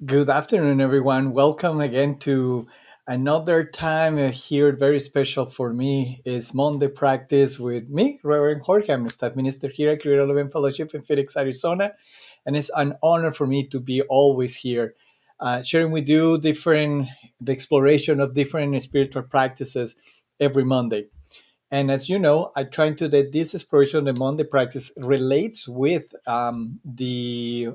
Good afternoon, everyone. Welcome again to another time here. Very special for me is Monday practice with me, Reverend Jorge. I'm a staff minister here at Creative Living Fellowship in Phoenix, Arizona, and it's an honor for me to be always here, sharing with you the exploration of different spiritual practices every Monday. And as you know, I try to that this exploration of the Monday practice relates with the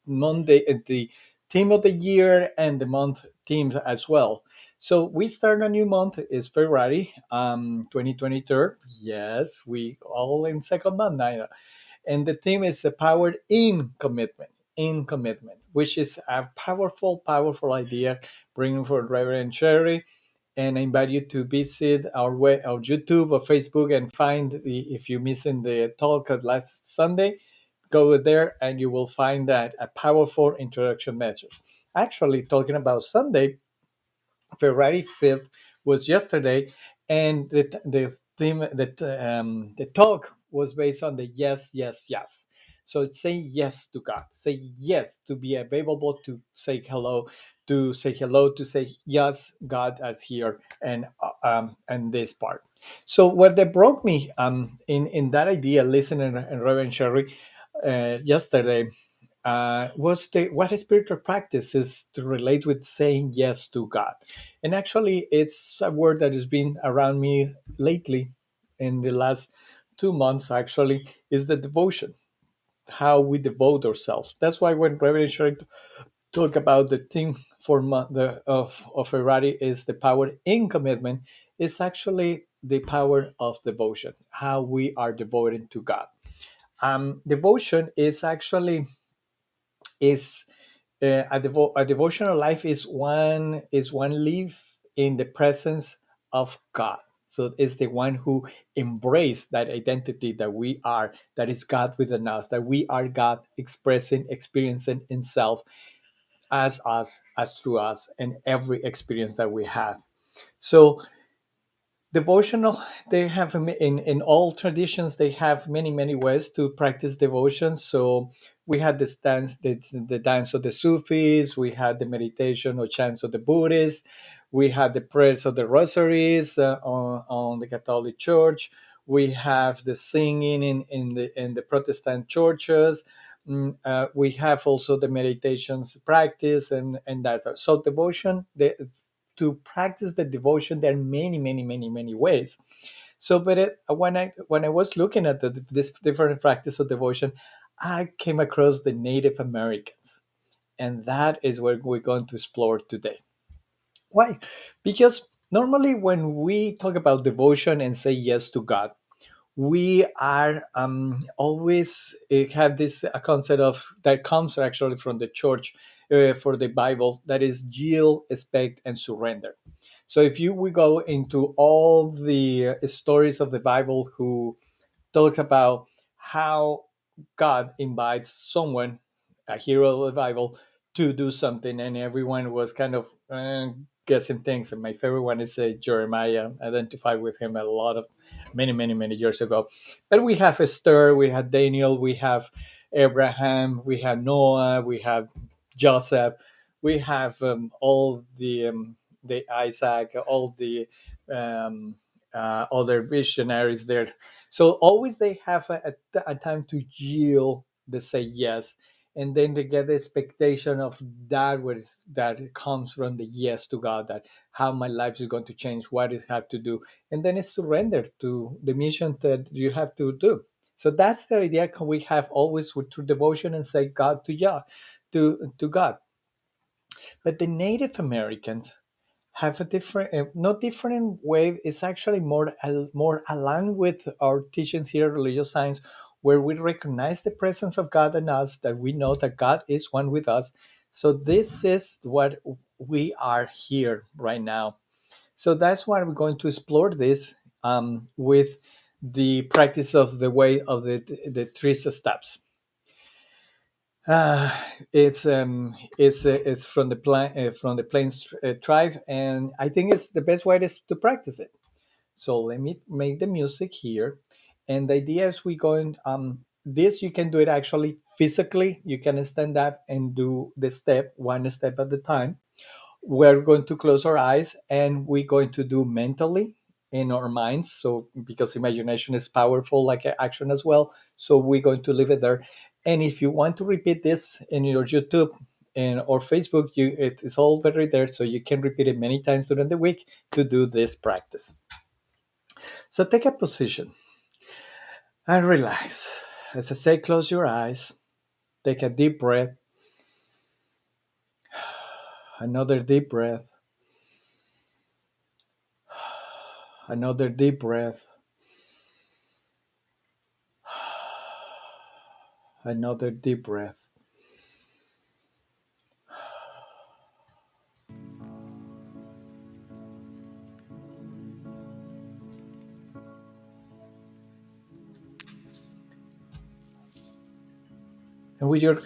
Monday, the theme of the year and the month themes as well. So we start a new month. It's February, 2023. Yes, we all in second month now, and the theme is the power in commitment. In commitment, which is a powerful, powerful idea, bringing for Reverend Sherry, and I invite you to visit our YouTube or Facebook and find if you're missing the talk of last Sunday, go there and you will find that a powerful introduction message. Actually, talking about Sunday, February 5th was yesterday, and the theme that the talk was based on the yes, yes, yes. So it's say yes to God, say yes to be available to say hello, to say yes, God is here, and this part. So what that brought me in that idea, listening and Reverend Sherry yesterday was the what spiritual practice is to relate with saying yes to God. And actually, it's a word that has been around me lately in the last 2 months, actually, is the devotion, how we devote ourselves. That's why when Reverend Sherry talk about the thing for of Ferrari is the power in commitment, is actually the power of devotion, how we are devoted to God. Devotion is actually is a devotional life is one live in the presence of God. So it's the one who embrace that identity that we are, that is God within us, that we are God expressing, experiencing Himself as us, as through us, and every experience that we have. So devotional, they have in all traditions they have many ways to practice devotion. So we had this dance, the dance of the Sufis, we had the meditation or chants of the Buddhists, we had the prayers of the rosaries on the Catholic Church, we have the singing in the Protestant churches. We have also the meditations practice and that. So devotion, to practice the devotion, there are many ways. So but when I was looking at this different practice of devotion, I came across the Native Americans, and that is what we're going to explore today. Why? Because normally when we talk about devotion and say yes to God, we are always have this a concept of that comes actually from the church, for the Bible, that is yield, expect, and surrender. So if you we go into all the stories of the Bible who talk about how God invites someone, a hero of the Bible, to do something, and everyone was kind of guessing things. And my favorite one is Jeremiah. I identify with him a lot of many years ago. But we have Esther, we have Daniel, we have Abraham, we have Noah, we have Joseph, we have all the Isaac, all the um, other visionaries there. So always they have a time to yield, they say yes, and then they get the expectation of that that comes from the yes to God, that how my life is going to change, what I have to do, and then it's surrender to the mission that you have to do. So that's the idea we have always with through devotion and say God to yeah, to God. But the Native Americans have a different, not different way. It's actually more aligned with our teachings here, religious science, where we recognize the presence of God in us, that we know that God is one with us. So this is what we are here right now. So that's why we're going to explore this with the practice of the way of the three steps. Uh, it's from the Plains tribe, and I think it's the best way to practice it. So let me make the music here, and the idea is we going this you can do it actually physically you can stand up and do the step one step at a time. We're going to close our eyes and we're going to do mentally in our minds. So because imagination is powerful like action as well, so we're going to leave it there. And if you want to repeat this in your YouTube and or Facebook, it is all very there, so you can repeat it many times during the week to do this practice. So take a position and relax. As I say, close your eyes, take a deep breath, another deep breath, another deep breath, another deep breath. And with your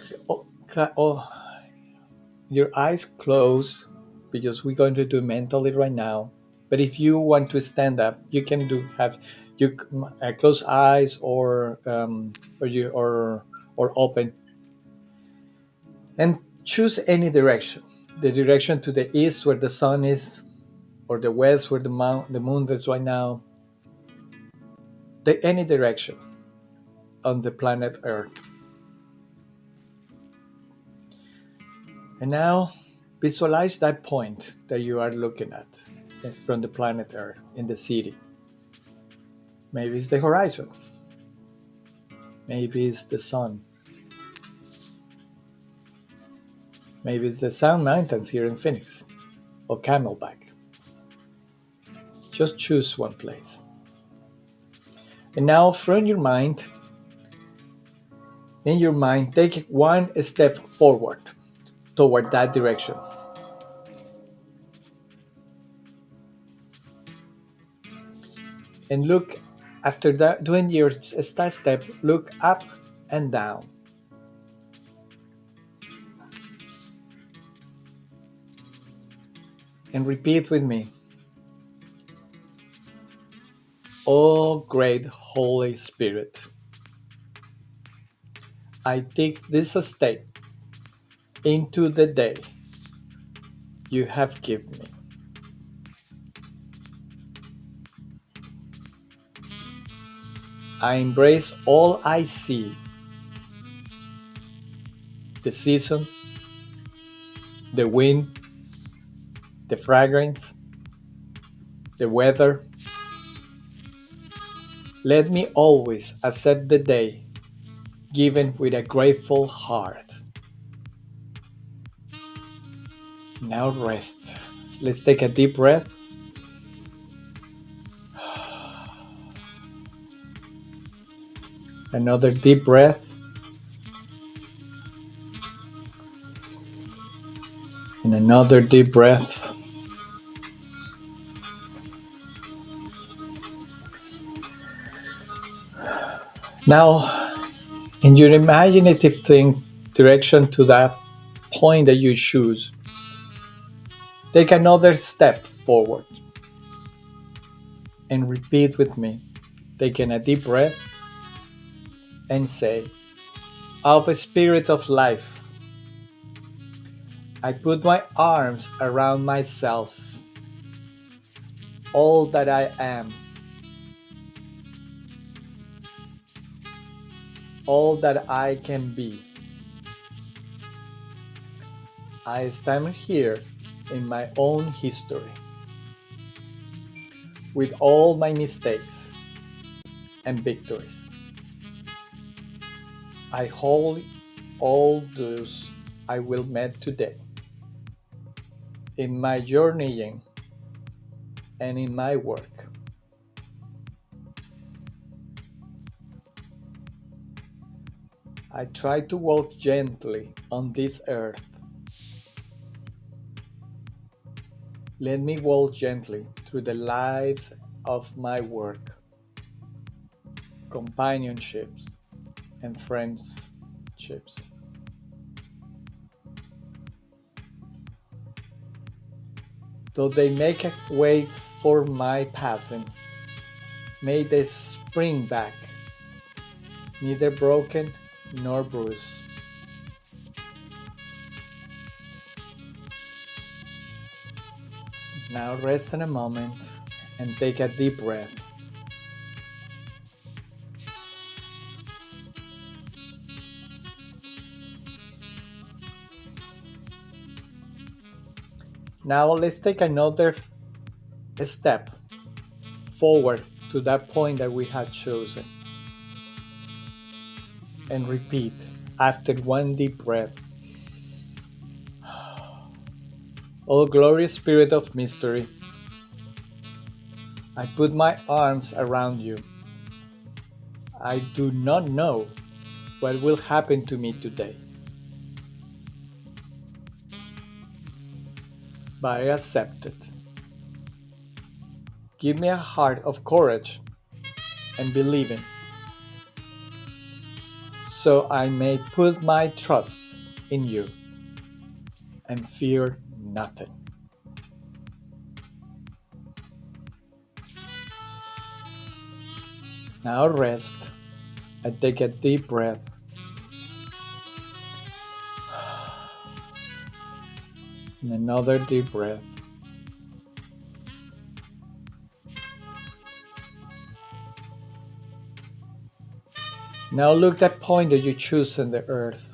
eyes closed, because we're going to do mentally right now. But if you want to stand up, you can do have you close eyes or open, and choose any direction. The direction to the east where the sun is, or the west where the moon is right now. Any direction on the planet Earth. And now visualize that point that you are looking at from the planet Earth in the city. Maybe it's the horizon. Maybe it's the sun. Maybe it's the Sound Mountains here in Phoenix or Camelback. Just choose one place. And now from your mind, in your mind, take one step forward toward that direction. And look, after that, doing your step, look up and down. And repeat with me. Oh, great Holy Spirit, I take this step into the day you have given me. I embrace all I see, the season, the wind, the fragrance, the weather. Let me always accept the day given with a grateful heart. Now rest. Let's take a deep breath. Another deep breath. And another deep breath. Now, in your imaginative direction to that point that you choose, take another step forward and repeat with me, taking a deep breath and say, of a spirit of life, I put my arms around myself, all that I am, all that I can be. I stand here in my own history, with all my mistakes and victories. I hold all those I will meet today in my journeying and in my work. I try to walk gently on this earth. Let me walk gently through the lives of my work, companionships, and friendships. Though they make a way for my passing, may they spring back, neither broken nor bruised. Now rest in a moment and take a deep breath. Now let's take another step forward to that point that we had chosen and repeat after one deep breath. O glorious spirit of mystery, I put my arms around you. I do not know what will happen to me today, but I accept it. Give me a heart of courage and believing, so I may put my trust in you and fear nothing. Now rest and take a deep breath. And another deep breath. Now look that point that you choose in the earth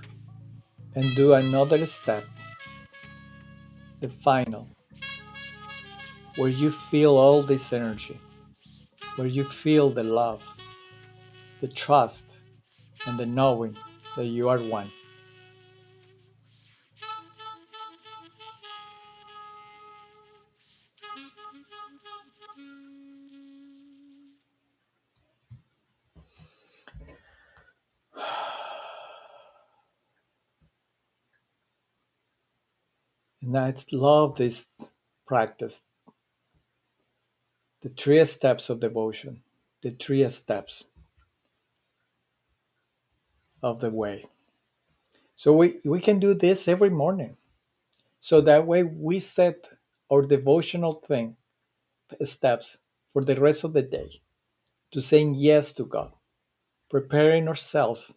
and do another step, the final, where you feel all this energy, where you feel the love, the trust, and the knowing that you are one. And I love this practice, the three steps of devotion, the three steps of the way. So we can do this every morning. So that way we set our devotional thing steps for the rest of the day to saying yes to God, preparing ourselves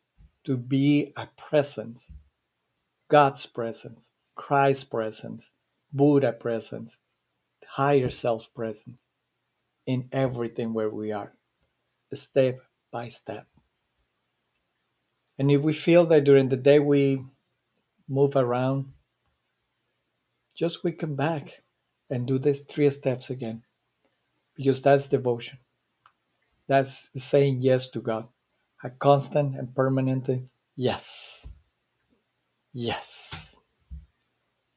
to be a presence, God's presence, Christ's presence, Buddha presence, higher self presence in everything where we are, step by step. And if we feel that during the day we move around, just we come back and do these three steps again, because that's devotion. That's saying yes to God, a constant and permanent yes, yes,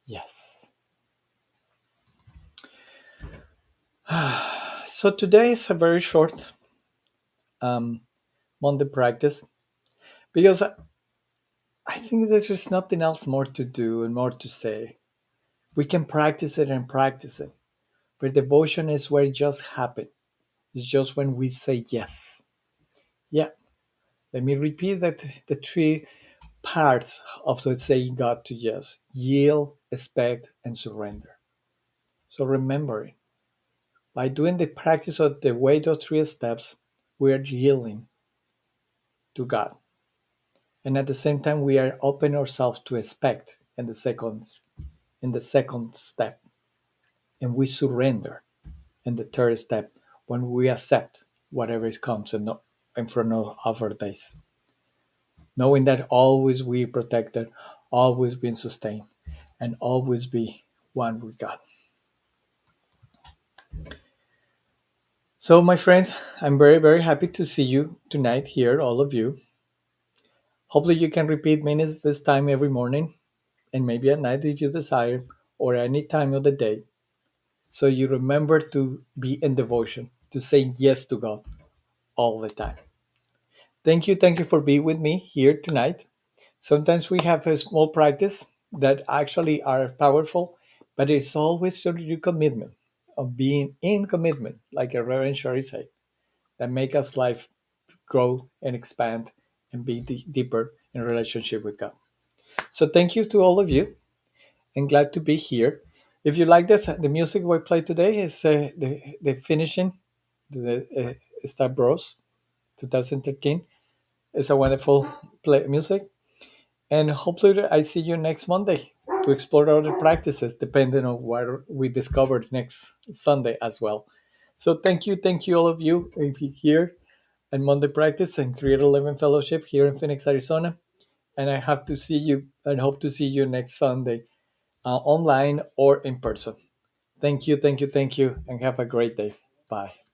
yes. So today is a very short um, Monday practice because I think that there's nothing else more to do and more to say. We can practice it and practice it, but devotion is where it just happens. It's just when we say yes. Yeah, let me repeat that the three parts of the saying God to yes: yield, expect, and surrender. So remembering, by doing the practice of the way those three steps, we are yielding to God. And at the same time, we are opening ourselves to expect in the second step. And we surrender in the third step when we accept whatever comes in front of our days. Knowing that always we protected, always being sustained, and always be one with God. So, my friends, I'm very, very happy to see you tonight here, all of you. Hopefully, you can repeat minutes this time every morning and maybe at night if you desire, or any time of the day. So, you remember to be in devotion, to say yes to God all the time. Thank you for being with me here tonight. Sometimes we have a small practice that actually are powerful, but it's always sort of your commitment of being in commitment, like a Reverend Shari said, that make us life grow and expand and be deeper in relationship with God. So thank you to all of you and glad to be here. If you like this, the music we play today is the finishing, the Star Bros 2013. It's a wonderful play music. And hopefully I see you next Monday. to explore other practices depending on what we discovered next Sunday as well. So thank you all of you here at Monday Practice and Creator 11 Fellowship here in Phoenix, Arizona. And I have to see you and hope to see you next Sunday, online or in person. Thank you, and have a great day. Bye.